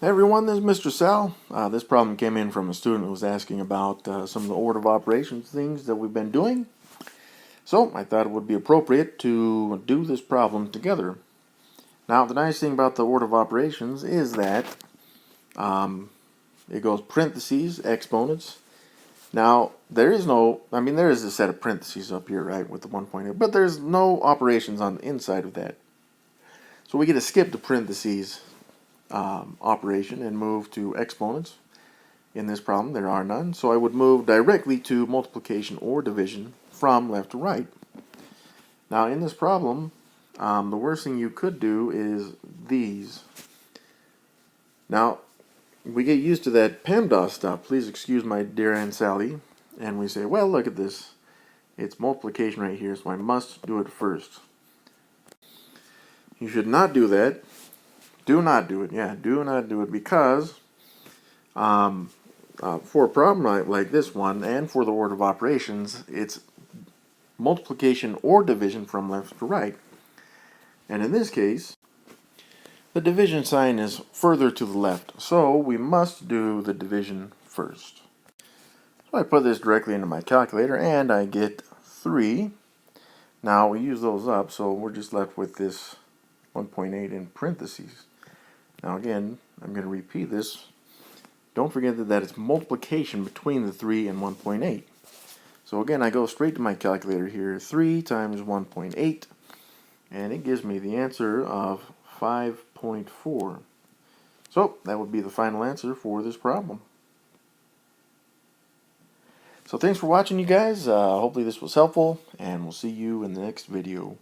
Hey everyone, this is Mr. Sal. This problem came in from a student who was asking about some of the order of operations things that we've been doing. So I thought it would be appropriate to do this problem together. Now the nice thing about the order of operations is that it goes parentheses, exponents. Now there is there is a set of parentheses up here, right, with the 1.8, but there's no operations on the inside of that. So we get to skip the parentheses operation and move to exponents. In this problem, there are none, so I would move directly to multiplication or division from left to right. Now, in this problem, the worst thing you could do is these. Now, we get used to that PEMDAS stuff. Please excuse my dear Aunt Sally. And we say, well, look at this. It's multiplication right here, so I must do it first. You should not do that. Do not do it. Yeah, do not do it, because for a problem like this one, and for the order of operations, it's multiplication or division from left to right. And in this case, the division sign is further to the left, so we must do the division first. So I put this directly into my calculator, and I get 3. Now we use those up, so we're just left with this 1.8 in parentheses. Now again, I'm going to repeat this. Don't forget that it's multiplication between the 3 and 1.8. So again, I go straight to my calculator here. 3 times 1.8, and it gives me the answer of 5.4. So that would be the final answer for this problem. So thanks for watching, you guys. Hopefully this was helpful, and we'll see you in the next video.